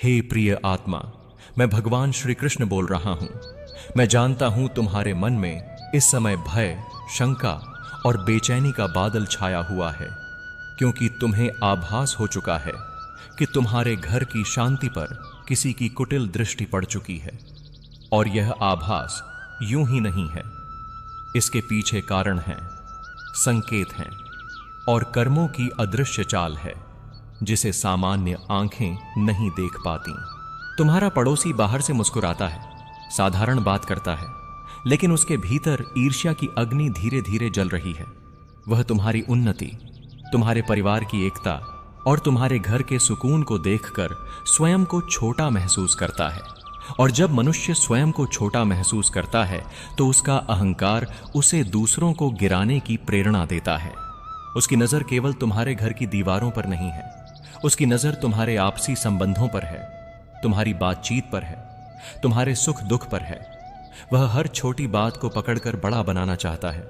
हे प्रिय आत्मा, मैं भगवान श्री कृष्ण बोल रहा हूं। मैं जानता हूं तुम्हारे मन में इस समय भय, शंका और बेचैनी का बादल छाया हुआ है, क्योंकि तुम्हें आभास हो चुका है कि तुम्हारे घर की शांति पर किसी की कुटिल दृष्टि पड़ चुकी है। और यह आभास यूं ही नहीं है, इसके पीछे कारण हैं, संकेत हैं और कर्मों की अदृश्य चाल है, जिसे सामान्य आंखें नहीं देख पाती। तुम्हारा पड़ोसी बाहर से मुस्कुराता है, साधारण बात करता है, लेकिन उसके भीतर ईर्ष्या की अग्नि धीरे धीरे जल रही है। वह तुम्हारी उन्नति, तुम्हारे परिवार की एकता और तुम्हारे घर के सुकून को देखकर स्वयं को छोटा महसूस करता है। और जब मनुष्य स्वयं को छोटा महसूस करता है तो उसका अहंकार उसे दूसरों को गिराने की प्रेरणा देता है। उसकी नजर केवल तुम्हारे घर की दीवारों पर नहीं है, उसकी नजर तुम्हारे आपसी संबंधों पर है, तुम्हारी बातचीत पर है, तुम्हारे सुख दुख पर है। वह हर छोटी बात को पकड़कर बड़ा बनाना चाहता है,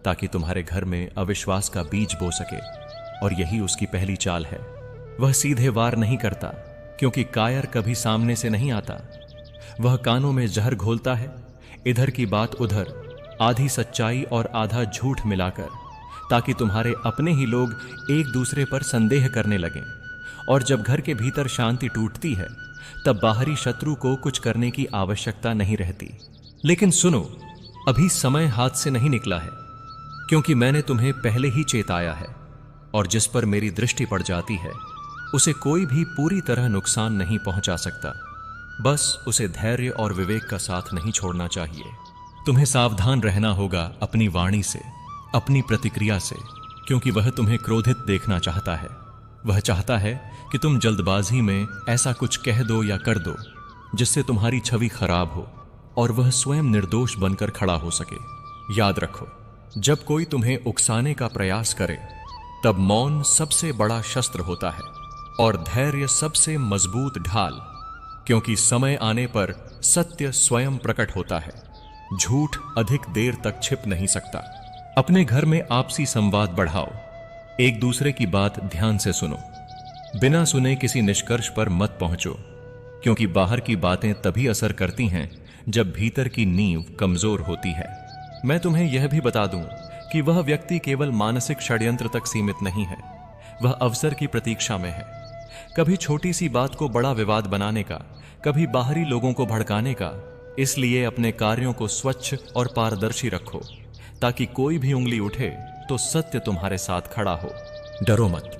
ताकि तुम्हारे घर में अविश्वास का बीज बो सके। और यही उसकी पहली चाल है। वह सीधे वार नहीं करता, क्योंकि कायर कभी सामने से नहीं आता। वह कानों में जहर घोलता है, इधर की बात उधर, आधी सच्चाई और आधा झूठ मिलाकर, ताकि तुम्हारे अपने ही लोग एक दूसरे पर संदेह करने लगें। और जब घर के भीतर शांति टूटती है, तब बाहरी शत्रु को कुछ करने की आवश्यकता नहीं रहती। लेकिन सुनो, अभी समय हाथ से नहीं निकला है, क्योंकि मैंने तुम्हें पहले ही चेताया है। और जिस पर मेरी दृष्टि पड़ जाती है, उसे कोई भी पूरी तरह नुकसान नहीं पहुंचा सकता। बस उसे धैर्य और विवेक का साथ नहीं छोड़ना चाहिए। तुम्हें सावधान रहना होगा अपनी वाणी से, अपनी प्रतिक्रिया से, क्योंकि वह तुम्हें क्रोधित देखना चाहता है। वह चाहता है कि तुम जल्दबाजी में ऐसा कुछ कह दो या कर दो जिससे तुम्हारी छवि खराब हो और वह स्वयं निर्दोष बनकर खड़ा हो सके। याद रखो, जब कोई तुम्हें उकसाने का प्रयास करे, तब मौन सबसे बड़ा शस्त्र होता है और धैर्य सबसे मजबूत ढाल, क्योंकि समय आने पर सत्य स्वयं प्रकट होता है। झूठ अधिक देर तक छिप नहीं सकता। अपने घर में आपसी संवाद बढ़ाओ, एक दूसरे की बात ध्यान से सुनो। बिना सुने किसी निष्कर्ष पर मत पहुंचो, क्योंकि बाहर की बातें तभी असर करती हैं जब भीतर की नींव कमजोर होती है। मैं तुम्हें यह भी बता दूं कि वह व्यक्ति केवल मानसिक षड्यंत्र तक सीमित नहीं है, वह अवसर की प्रतीक्षा में है। कभी छोटी सी बात को बड़ा विवाद बनाने का, कभी बाहरी लोगों को भड़काने का। इसलिए अपने कार्यों को स्वच्छ और पारदर्शी रखो, ताकि कोई भी उंगली उठे तो सत्य तुम्हारे साथ खड़ा हो। डरो मत,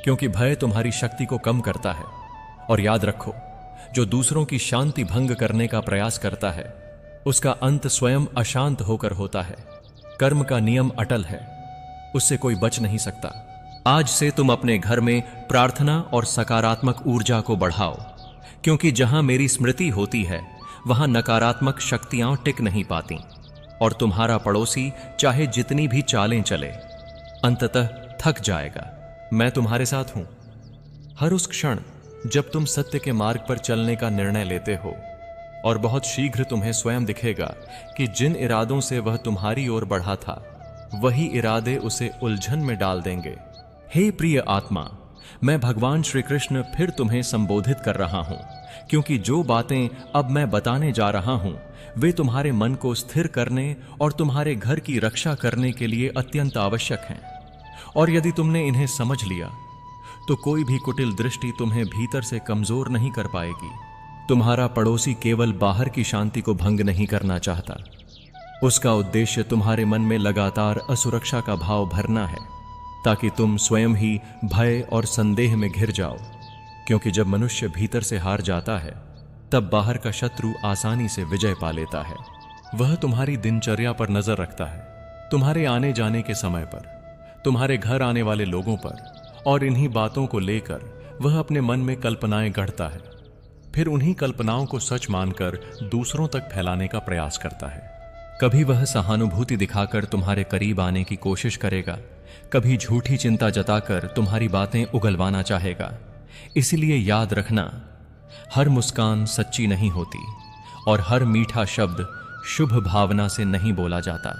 क्योंकि भय तुम्हारी शक्ति को कम करता है। और याद रखो, जो दूसरों की शांति भंग करने का प्रयास करता है, उसका अंत स्वयं अशांत होकर होता है। कर्म का नियम अटल है, उससे कोई बच नहीं सकता। आज से तुम अपने घर में प्रार्थना और सकारात्मक ऊर्जा को बढ़ाओ, क्योंकि जहां मेरी स्मृति होती है, वहां नकारात्मक शक्तियां टिक नहीं पाती। और तुम्हारा पड़ोसी चाहे जितनी भी चालें चले, अंततः थक जाएगा। मैं तुम्हारे साथ हूं। हर उस क्षण जब तुम सत्य के मार्ग पर चलने का निर्णय लेते हो, और बहुत शीघ्र तुम्हें स्वयं दिखेगा कि जिन इरादों से वह तुम्हारी ओर बढ़ा था, वही इरादे उसे उलझन में डाल देंगे। हे प्रिय आत्मा, मैं भगवान श्री कृष्ण फिर तुम्हें संबोधित कर रहा हूं, क्योंकि जो बातें अब मैं बताने जा रहा हूं, वे तुम्हारे मन को स्थिर करने और तुम्हारे घर की रक्षा करने के लिए अत्यंत आवश्यक हैं। और यदि तुमने इन्हें समझ लिया, तो कोई भी कुटिल दृष्टि तुम्हें भीतर से कमजोर नहीं कर पाएगी। तुम्हारा पड़ोसी केवल बाहर की शांति को भंग नहीं करना चाहता, उसका उद्देश्य तुम्हारे मन में लगातार असुरक्षा का भाव भरना है, ताकि तुम स्वयं ही भय और संदेह में घिर जाओ। क्योंकि जब मनुष्य भीतर से हार जाता है, तब बाहर का शत्रु आसानी से विजय पा लेता है। वह तुम्हारी दिनचर्या पर नजर रखता है, तुम्हारे आने जाने के समय पर, तुम्हारे घर आने वाले लोगों पर, और इन्हीं बातों को लेकर वह अपने मन में कल्पनाएं गढ़ता है। फिर उन्हीं कल्पनाओं को सच मानकर दूसरों तक फैलाने का प्रयास करता है। कभी वह सहानुभूति दिखाकर तुम्हारे करीब आने की कोशिश करेगा, कभी झूठी चिंता जताकर तुम्हारी बातें उगलवाना चाहेगा। इसलिए याद रखना, हर मुस्कान सच्ची नहीं होती और हर मीठा शब्द शुभ भावना से नहीं बोला जाता।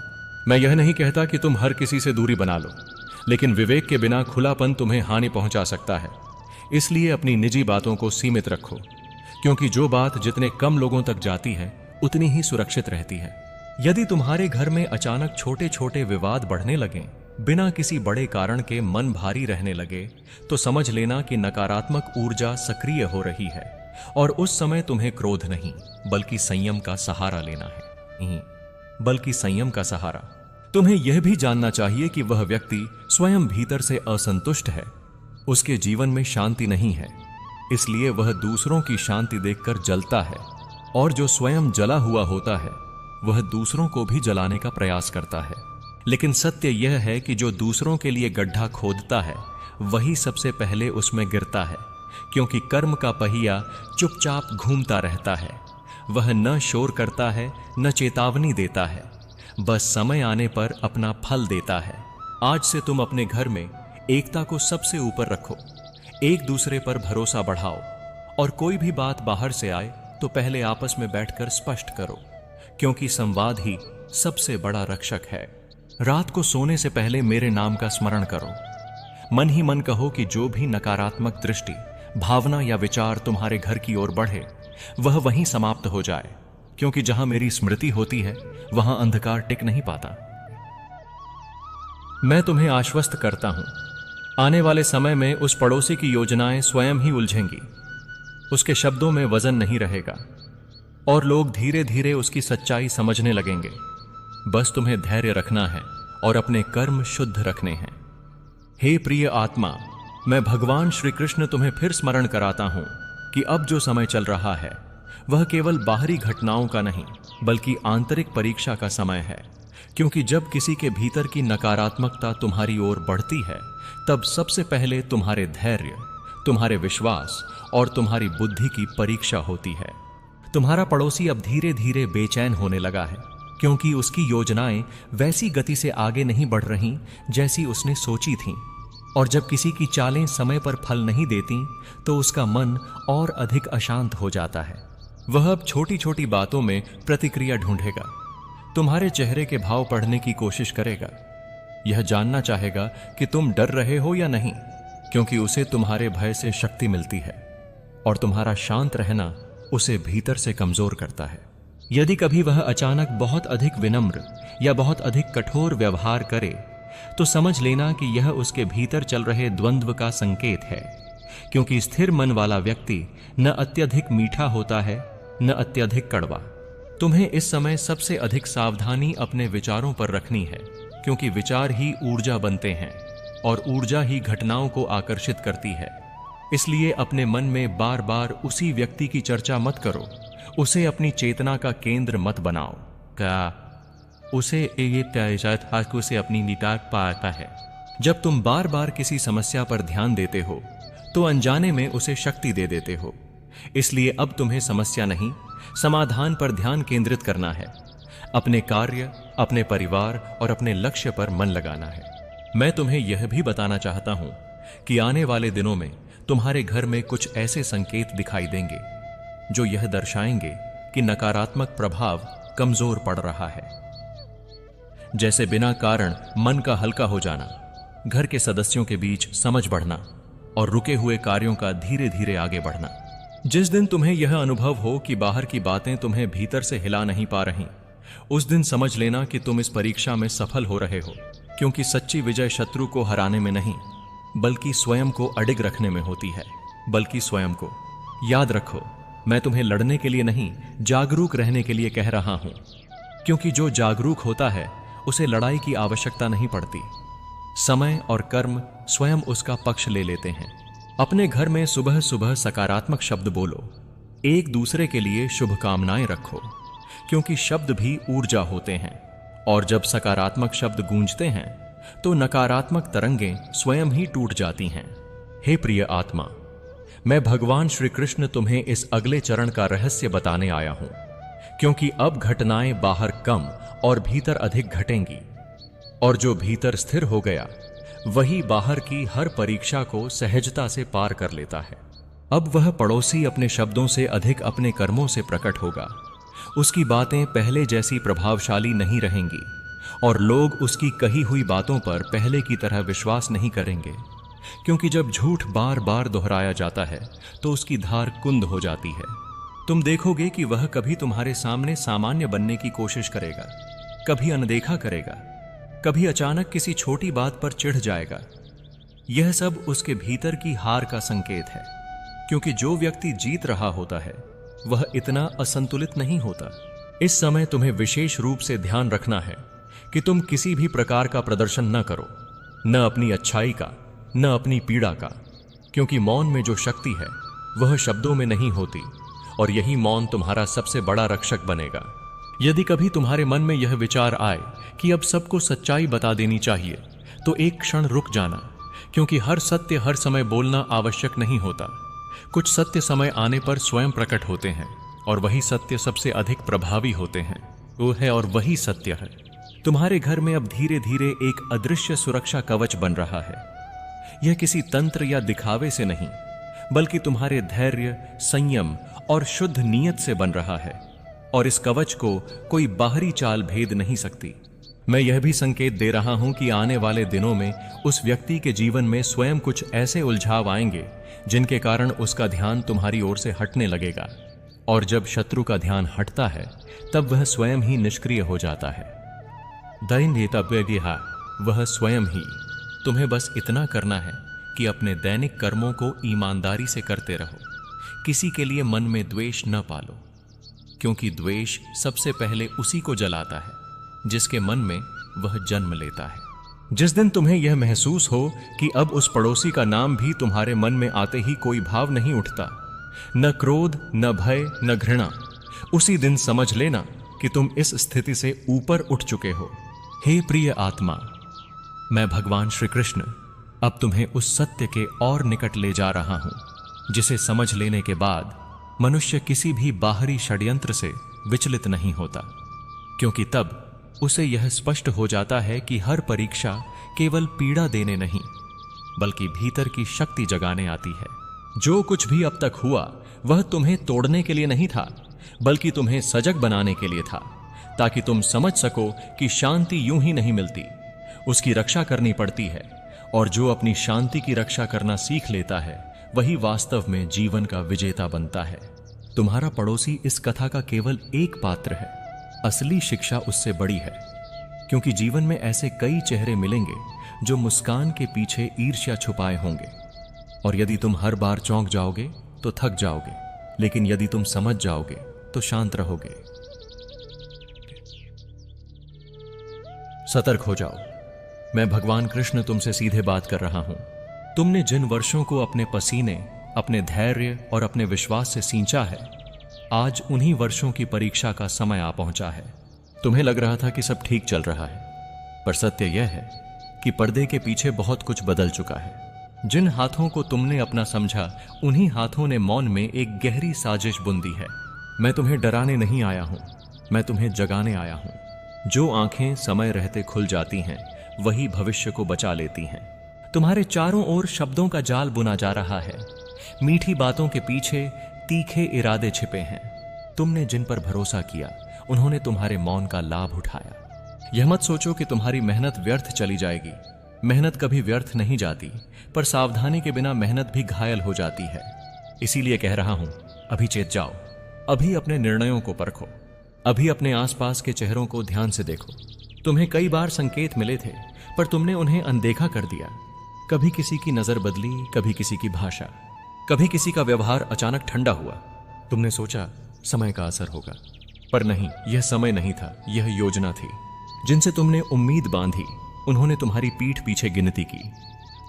मैं यह नहीं कहता कि तुम हर किसी से दूरी बना लो, लेकिन विवेक के बिना खुलापन तुम्हें हानि पहुंचा सकता है। इसलिए अपनी निजी बातों को सीमित रखो, क्योंकि जो बात जितने कम लोगों तक जाती है उतनी ही सुरक्षित रहती है। यदि तुम्हारे घर में अचानक छोटे छोटे विवाद बढ़ने लगें, बिना किसी बड़े कारण के मन भारी रहने लगे, तो समझ लेना कि नकारात्मक ऊर्जा सक्रिय हो रही है और उस समय तुम्हें क्रोध नहीं बल्कि संयम का सहारा लेना है। नहीं, बल्कि संयम का सहारा। तुम्हें यह भी जानना चाहिए कि वह व्यक्ति स्वयं भीतर से असंतुष्ट है, उसके जीवन में शांति नहीं है, इसलिए वह दूसरों की शांति देखकर जलता है, और जो स्वयं जला हुआ होता है वह दूसरों को भी जलाने का प्रयास करता है। लेकिन सत्य यह है कि जो दूसरों के लिए गड्ढा खोदता है वही सबसे पहले उसमें गिरता है, क्योंकि कर्म का पहिया चुपचाप घूमता रहता है। वह न शोर करता है न चेतावनी देता है, बस समय आने पर अपना फल देता है। आज से तुम अपने घर में एकता को सबसे ऊपर रखो, एक दूसरे पर भरोसा बढ़ाओ, और कोई भी बात बाहर से आए तो पहले आपस में बैठकर स्पष्ट करो, क्योंकि संवाद ही सबसे बड़ा रक्षक है। रात को सोने से पहले मेरे नाम का स्मरण करो। मन ही मन कहो कि जो भी नकारात्मक दृष्टि, भावना या विचार तुम्हारे घर की ओर बढ़े वह वहीं समाप्त हो जाए, क्योंकि जहां मेरी स्मृति होती है वहां अंधकार टिक नहीं पाता। मैं तुम्हें आश्वस्त करता हूं, आने वाले समय में उस पड़ोसी की योजनाएं स्वयं ही उलझेंगी। उसके शब्दों में वजन नहीं रहेगा और लोग धीरे धीरे उसकी सच्चाई समझने लगेंगे। बस तुम्हें धैर्य रखना है और अपने कर्म शुद्ध रखने हैं। हे प्रिय आत्मा, मैं भगवान श्री कृष्ण तुम्हें फिर स्मरण कराता हूं कि अब जो समय चल रहा है वह केवल बाहरी घटनाओं का नहीं बल्कि आंतरिक परीक्षा का समय है। क्योंकि जब किसी के भीतर की नकारात्मकता तुम्हारी ओर बढ़ती है तब सबसे पहले तुम्हारे धैर्य, तुम्हारे विश्वास और तुम्हारी बुद्धि की परीक्षा होती है। तुम्हारा पड़ोसी अब धीरे धीरे बेचैन होने लगा है, क्योंकि उसकी योजनाएं वैसी गति से आगे नहीं बढ़ रहीं जैसी उसने सोची थीं, और जब किसी की चालें समय पर फल नहीं देती तो उसका मन और अधिक अशांत हो जाता है। वह अब छोटी छोटी बातों में प्रतिक्रिया ढूंढेगा, तुम्हारे चेहरे के भाव पढ़ने की कोशिश करेगा, यह जानना चाहेगा कि तुम डर रहे हो या नहीं, क्योंकि उसे तुम्हारे भय से शक्ति मिलती है और तुम्हारा शांत रहना उसे भीतर से कमजोर करता है। यदि कभी वह अचानक बहुत अधिक विनम्र या बहुत अधिक कठोर व्यवहार करे तो समझ लेना कि यह उसके भीतर चल रहे द्वंद्व का संकेत है, क्योंकि स्थिर मन वाला व्यक्ति न अत्यधिक मीठा होता है न अत्यधिक कड़वा। तुम्हें इस समय सबसे अधिक सावधानी अपने विचारों पर रखनी है, क्योंकि विचार ही ऊर्जा बनते हैं और ऊर्जा ही घटनाओं को आकर्षित करती है। इसलिए अपने मन में बार बार उसी व्यक्ति की चर्चा मत करो, उसे अपनी चेतना का केंद्र मत बनाओ। क्या उसे उसे अपनी निटाक पाता है। जब तुम बार बार किसी समस्या पर ध्यान देते हो तो अनजाने में उसे शक्ति दे देते हो। इसलिए अब तुम्हें समस्या नहीं, समाधान पर ध्यान केंद्रित करना है। अपने कार्य, अपने परिवार और अपने लक्ष्य पर मन लगाना है। मैं तुम्हें यह भी बताना चाहता हूं कि आने वाले दिनों में तुम्हारे घर में कुछ ऐसे संकेत दिखाई देंगे जो यह दर्शाएंगे कि नकारात्मक प्रभाव कमजोर पड़ रहा है, जैसे बिना कारण मन का हल्का हो जाना, घर के सदस्यों के बीच समझ बढ़ना और रुके हुए कार्यों का धीरे धीरे आगे बढ़ना। जिस दिन तुम्हें यह अनुभव हो कि बाहर की बातें तुम्हें भीतर से हिला नहीं पा रही, उस दिन समझ लेना कि तुम इस परीक्षा में सफल हो रहे हो, क्योंकि सच्ची विजय शत्रु को हराने में नहीं बल्कि स्वयं को अडिग रखने में होती है। बल्कि स्वयं को याद रखो, मैं तुम्हें लड़ने के लिए नहीं, जागरूक रहने के लिए कह रहा हूं, क्योंकि जो जागरूक होता है उसे लड़ाई की आवश्यकता नहीं पड़ती। समय और कर्म स्वयं उसका पक्ष ले लेते हैं। अपने घर में सुबह सुबह सकारात्मक शब्द बोलो, एक दूसरे के लिए शुभकामनाएं रखो, क्योंकि शब्द भी ऊर्जा होते हैं, और जब सकारात्मक शब्द गूंजते हैं तो नकारात्मक तरंगें स्वयं ही टूट जाती हैं। हे प्रिय आत्मा, मैं भगवान श्री कृष्ण तुम्हें इस अगले चरण का रहस्य बताने आया हूं, क्योंकि अब घटनाएं बाहर कम और भीतर अधिक घटेंगी, और जो भीतर स्थिर हो गया वही बाहर की हर परीक्षा को सहजता से पार कर लेता है। अब वह पड़ोसी अपने शब्दों से अधिक अपने कर्मों से प्रकट होगा। उसकी बातें पहले जैसी प्रभावशाली नहीं रहेंगी और लोग उसकी कही हुई बातों पर पहले की तरह विश्वास नहीं करेंगे, क्योंकि जब झूठ बार बार दोहराया जाता है तो उसकी धार कुंद हो जाती है तुम देखोगे कि वह कभी तुम्हारे सामने सामान्य बनने की कोशिश करेगा, कभी अनदेखा करेगा, कभी अचानक किसी छोटी बात पर चिढ़ जाएगा। यह सब उसके भीतर की हार का संकेत है, क्योंकि जो व्यक्ति जीत रहा होता है वह इतना असंतुलित नहीं होता। इस समय तुम्हें विशेष रूप से ध्यान रखना है कि तुम किसी भी प्रकार का प्रदर्शन न करो, न अपनी अच्छाई का, न अपनी पीड़ा का, क्योंकि मौन में जो शक्ति है वह शब्दों में नहीं होती, और यही मौन तुम्हारा सबसे बड़ा रक्षक बनेगा। यदि कभी तुम्हारे मन में यह विचार आए कि अब सबको सच्चाई बता देनी चाहिए, तो एक क्षण रुक जाना, क्योंकि हर सत्य हर समय बोलना आवश्यक नहीं होता। कुछ सत्य समय आने पर स्वयं प्रकट होते हैं, और वही सत्य सबसे अधिक प्रभावी होते हैं। वो है और वही सत्य है। तुम्हारे घर में अब धीरे धीरे एक अदृश्य सुरक्षा कवच बन रहा है। यह किसी तंत्र या दिखावे से नहीं, बल्कि तुम्हारे धैर्य, संयम और शुद्ध नीयत से बन रहा है, और इस कवच को कोई बाहरी चाल भेद नहीं सकती। मैं यह भी संकेत दे रहा हूं कि आने वाले दिनों में उस व्यक्ति के जीवन में स्वयं कुछ ऐसे उलझाव आएंगे जिनके कारण उसका ध्यान तुम्हारी ओर से हटने लगेगा, और जब शत्रु का ध्यान हटता है तब वह स्वयं ही निष्क्रिय हो जाता है। दैन्येतव्यः वह स्वयं ही। तुम्हें बस इतना करना है कि अपने दैनिक कर्मों को ईमानदारी से करते रहो। किसी के लिए मन में द्वेष न पालो, क्योंकि द्वेष सबसे पहले उसी को जलाता है जिसके मन में वह जन्म लेता है। जिस दिन तुम्हें यह महसूस हो कि अब उस पड़ोसी का नाम भी तुम्हारे मन में आते ही कोई भाव नहीं उठता, न क्रोध, न भय, न घृणा, उसी दिन समझ लेना कि तुम इस स्थिति से ऊपर उठ चुके हो। हे प्रिय आत्मा, मैं भगवान श्री कृष्ण अब तुम्हें उस सत्य के और निकट ले जा रहा हूं, जिसे समझ लेने के बाद मनुष्य किसी भी बाहरी षड्यंत्र से विचलित नहीं होता, क्योंकि तब उसे यह स्पष्ट हो जाता है कि हर परीक्षा केवल पीड़ा देने नहीं, बल्कि भीतर की शक्ति जगाने आती है। जो कुछ भी अब तक हुआ वह तुम्हें तोड़ने के लिए नहीं था, बल्कि तुम्हें सजग बनाने के लिए था, ताकि तुम समझ सको कि शांति यूं ही नहीं मिलती, उसकी रक्षा करनी पड़ती है, और जो अपनी शांति की रक्षा करना सीख लेता है वही वास्तव में जीवन का विजेता बनता है। तुम्हारा पड़ोसी इस कथा का केवल एक पात्र है, असली शिक्षा उससे बड़ी है, क्योंकि जीवन में ऐसे कई चेहरे मिलेंगे जो मुस्कान के पीछे ईर्ष्या छुपाए होंगे। और यदि तुम हर बार चौंक जाओगे तो थक जाओगे, लेकिन यदि तुम समझ जाओगे तो शांत रहोगे। सतर्क हो जाओ, मैं भगवान कृष्ण तुमसे सीधे बात कर रहा हूं। तुमने जिन वर्षों को अपने पसीने, अपने धैर्य और अपने विश्वास से सींचा है, आज उन्हीं वर्षों की परीक्षा का समय आ पहुंचा है। तुम्हें लग रहा था कि सब ठीक चल रहा है, पर सत्य यह है कि पर्दे के पीछे बहुत कुछ बदल चुका है। जिन हाथों को तुमने अपना समझा, उन्हीं हाथों ने मौन में एक गहरी साजिश बुन दी है। मैं तुम्हें डराने नहीं आया हूं, मैं तुम्हें जगाने आया हूं। जो आंखें समय रहते खुल जाती हैं वही भविष्य को बचा लेती हैं। तुम्हारे चारों ओर शब्दों का जाल बुना जा रहा है, मीठी बातों के पीछे तीखे इरादे छिपे हैं। तुमने जिन पर भरोसा किया उन्होंने तुम्हारे मौन का लाभ उठाया। यह मत सोचो कि तुम्हारी मेहनत व्यर्थ चली जाएगी। मेहनत कभी व्यर्थ नहीं जाती, पर सावधानी के बिना मेहनत भी घायल हो जाती है। इसीलिए कह रहा हूं, अभी चेत जाओ, अभी अपने निर्णयों को परखो, अभी अपने आसपास के चेहरों को ध्यान से देखो। तुम्हें कई बार संकेत मिले थे, पर तुमने उन्हें अनदेखा कर दिया। कभी किसी की नजर बदली, कभी किसी की भाषा, कभी किसी का व्यवहार अचानक ठंडा हुआ। तुमने सोचा समय का असर होगा, पर नहीं, यह समय नहीं था, यह योजना थी। जिनसे तुमने उम्मीद बांधी उन्होंने तुम्हारी पीठ पीछे गिनती की,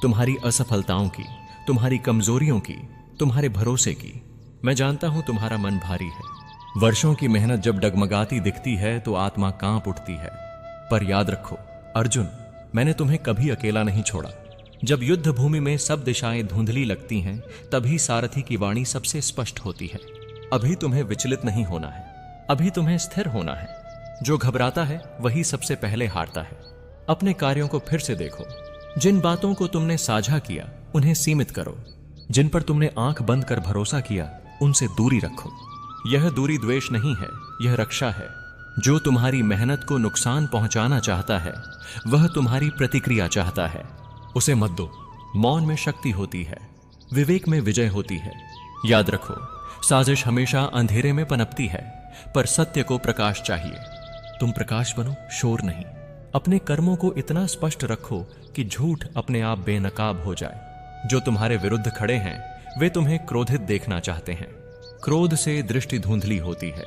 तुम्हारी असफलताओं की, तुम्हारी कमजोरियों की, तुम्हारे भरोसे की। मैं जानता हूं तुम्हारा मन भारी है। वर्षों की मेहनत जब डगमगाती दिखती है तो आत्मा कांप उठती है। पर याद रखो अर्जुन, मैंने तुम्हें कभी अकेला नहीं छोड़ा। जब युद्ध भूमि में सब दिशाएं धुंधली लगती हैं, तभी सारथी की वाणी सबसे स्पष्ट होती है। अभी तुम्हें विचलित नहीं होना है, अभी तुम्हें स्थिर होना है। जो घबराता है वही सबसे पहले हारता है। अपने कार्यों को फिर से देखो। जिन बातों को तुमने साझा किया उन्हें सीमित करो। जिन पर तुमने आंख बंद कर भरोसा किया उनसे दूरी रखो। यह दूरी द्वेष नहीं है, यह रक्षा है। जो तुम्हारी मेहनत को नुकसान पहुंचाना चाहता है वह तुम्हारी प्रतिक्रिया चाहता है, उसे मत दो। मौन में शक्ति होती है, विवेक में विजय होती है। याद रखो, साजिश हमेशा अंधेरे में पनपती है, पर सत्य को प्रकाश चाहिए। तुम प्रकाश बनो, शोर नहीं। अपने कर्मों को इतना स्पष्ट रखो कि झूठ अपने आप बेनकाब हो जाए। जो तुम्हारे विरुद्ध खड़े हैं वे तुम्हें क्रोधित देखना चाहते हैं। क्रोध से दृष्टि धुंधली होती है,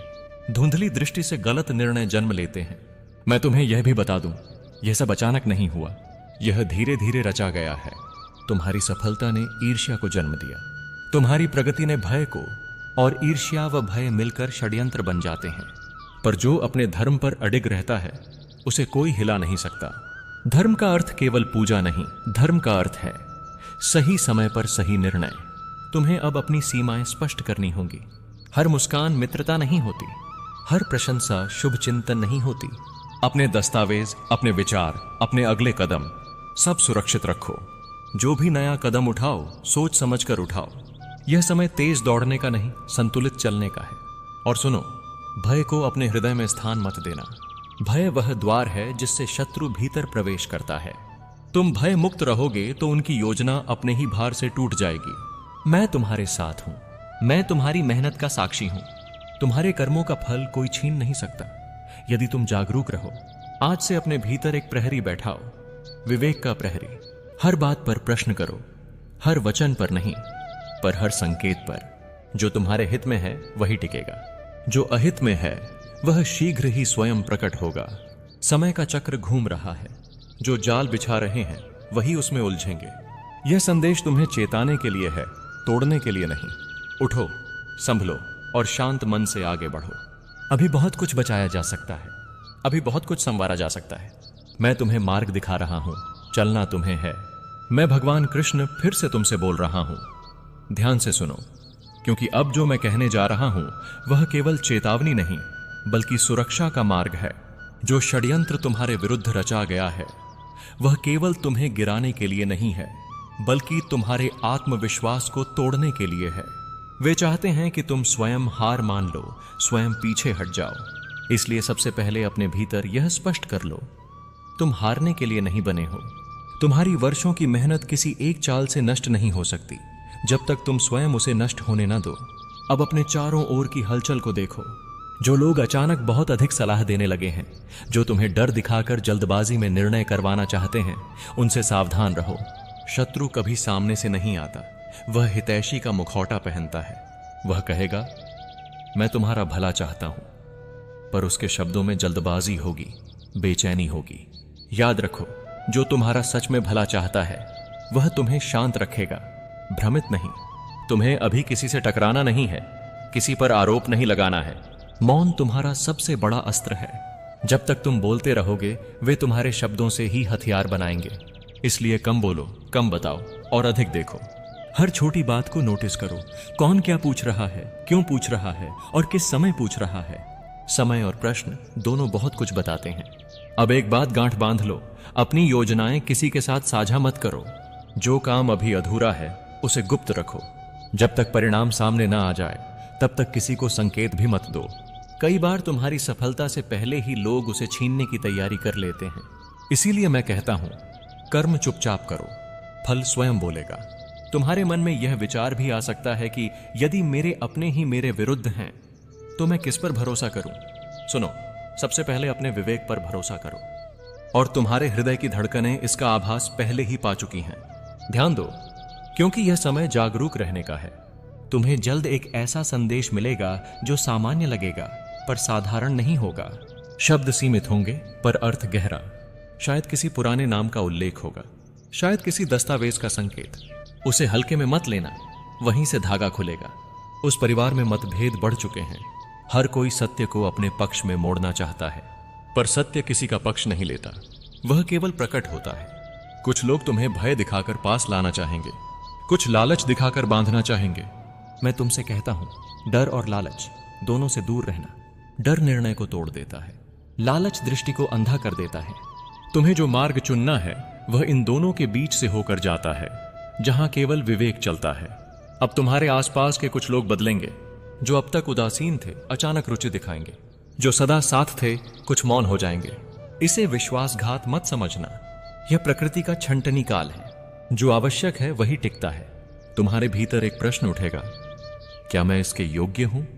धुंधली दृष्टि से गलत निर्णय जन्म लेते हैं। मैं तुम्हें यह भी बता दूं, यह सब अचानक नहीं हुआ, यह धीरे धीरे रचा गया है। तुम्हारी सफलता ने ईर्ष्या को जन्म दिया, तुम्हारी प्रगति ने भय को, और ईर्ष्या व भय मिलकर षड्यंत्र बन जाते हैं। पर जो अपने धर्म पर अडिग रहता है उसे कोई हिला नहीं सकता। धर्म का अर्थ केवल पूजा नहीं, धर्म का अर्थ है सही समय पर सही निर्णय। तुम्हें अब अपनी सीमाएं स्पष्ट करनी होंगी। हर मुस्कान मित्रता नहीं होती, हर प्रशंसा शुभ चिंतन नहीं होती। अपने दस्तावेज, अपने विचार, अपने अगले कदम सब सुरक्षित रखो। जो भी नया कदम उठाओ सोच समझकर उठाओ। यह समय तेज दौड़ने का नहीं, संतुलित चलने का है। और सुनो, भय को अपने हृदय में स्थान मत देना। भय वह द्वार है जिससे शत्रु भीतर प्रवेश करता है। तुम भय मुक्त रहोगे तो उनकी योजना अपने ही भार से टूट जाएगी। मैं तुम्हारे साथ हूं, मैं तुम्हारी मेहनत का साक्षी हूं। तुम्हारे कर्मों का फल कोई छीन नहीं सकता यदि तुम जागरूक रहो। आज से अपने भीतर एक प्रहरी बैठाओ, विवेक का प्रहरी। हर बात पर प्रश्न करो, हर वचन पर नहीं, पर हर संकेत पर। जो तुम्हारे हित में है वही टिकेगा, जो अहित में है वह शीघ्र ही स्वयं प्रकट होगा। समय का चक्र घूम रहा है, जो जाल बिछा रहे हैं वही उसमें उलझेंगे। यह संदेश तुम्हें चेताने के लिए है, तोड़ने के लिए नहीं। उठो, संभलो और शांत मन से आगे बढ़ो। अभी बहुत कुछ बचाया जा सकता है, अभी बहुत कुछ संवारा जा सकता है। मैं तुम्हें मार्ग दिखा रहा हूं, चलना तुम्हें है। मैं भगवान कृष्ण फिर से तुमसे बोल रहा हूं, ध्यान से सुनो, क्योंकि अब जो मैं कहने जा रहा हूं वह केवल चेतावनी नहीं बल्कि सुरक्षा का मार्ग है। जो षड्यंत्र तुम्हारे विरुद्ध रचा गया है वह केवल तुम्हें गिराने के लिए नहीं है बल्कि तुम्हारे आत्मविश्वास को तोड़ने के लिए है। वे चाहते हैं कि तुम स्वयं हार मान लो, स्वयं पीछे हट जाओ। इसलिए सबसे पहले अपने भीतर यह स्पष्ट कर लो, तुम हारने के लिए नहीं बने हो। तुम्हारी वर्षों की मेहनत किसी एक चाल से नष्ट नहीं हो सकती जब तक तुम स्वयं उसे नष्ट होने न दो। अब अपने चारों ओर की हलचल को देखो। जो लोग अचानक बहुत अधिक सलाह देने लगे हैं, जो तुम्हें डर दिखाकर जल्दबाजी में निर्णय करवाना चाहते हैं, उनसे सावधान रहो। शत्रु कभी सामने से नहीं आता, वह हितैषी का मुखौटा पहनता है। वह कहेगा, मैं तुम्हारा भला चाहता हूं, पर उसके शब्दों में जल्दबाजी होगी, बेचैनी होगी। याद रखो, जो तुम्हारा सच में भला चाहता है वह तुम्हें शांत रखेगा, भ्रमित नहीं। तुम्हें अभी किसी से टकराना नहीं है, किसी पर आरोप नहीं लगाना है। मौन तुम्हारा सबसे बड़ा अस्त्र है। जब तक तुम बोलते रहोगे वे तुम्हारे शब्दों से ही हथियार बनाएंगे। इसलिए कम बोलो, कम बताओ और अधिक देखो। हर छोटी बात को नोटिस करो। कौन क्या पूछ रहा है, क्यों पूछ रहा है और किस समय पूछ रहा है। समय और प्रश्न दोनों बहुत कुछ बताते हैं। अब एक बात गांठ बांध लो, अपनी योजनाएं किसी के साथ साझा मत करो। जो काम अभी अधूरा है उसे गुप्त रखो। जब तक परिणाम सामने ना आ जाए तब तक किसी को संकेत भी मत दो। कई बार तुम्हारी सफलता से पहले ही लोग उसे छीनने की तैयारी कर लेते हैं। इसीलिए मैं कहता हूं, कर्म चुपचाप करो, फल स्वयं बोलेगा। तुम्हारे मन में यह विचार भी आ सकता है कि यदि मेरे अपने ही मेरे विरुद्ध हैं तो मैं किस पर भरोसा करूं। सुनो, सबसे पहले अपने विवेक पर भरोसा करो, और तुम्हारे हृदय की धड़कनें इसका आभास पहले ही पा चुकी हैं। ध्यान दो, क्योंकि यह समय जागरूक रहने का है। तुम्हें जल्द एक ऐसा संदेश मिलेगा जो सामान्य लगेगा पर साधारण नहीं होगा। शब्द सीमित होंगे पर अर्थ गहरा। शायद किसी पुराने नाम का उल्लेख होगा, शायद किसी दस्तावेज का संकेत। उसे हल्के में मत लेना, वहीं से धागा खुलेगा। उस परिवार में मतभेद बढ़ चुके हैं। हर कोई सत्य को अपने पक्ष में मोड़ना चाहता है, पर सत्य किसी का पक्ष नहीं लेता, वह केवल प्रकट होता है। कुछ लोग तुम्हें भय दिखाकर पास लाना चाहेंगे, कुछ लालच दिखाकर बांधना चाहेंगे। मैं तुमसे कहता हूं, डर और लालच दोनों से दूर रहना। डर निर्णय को तोड़ देता है, लालच दृष्टि को अंधा कर देता है। तुम्हें जो मार्ग चुनना है वह इन दोनों के बीच से होकर जाता है, जहां केवल विवेक चलता है। अब तुम्हारे आसपास के कुछ लोग बदलेंगे। जो अब तक उदासीन थे अचानक रुचि दिखाएंगे, जो सदा साथ थे कुछ मौन हो जाएंगे। इसे विश्वासघात मत समझना, यह प्रकृति का छंटनी काल है। जो आवश्यक है वही टिकता है। तुम्हारे भीतर एक प्रश्न उठेगा, क्या मैं इसके योग्य हूं?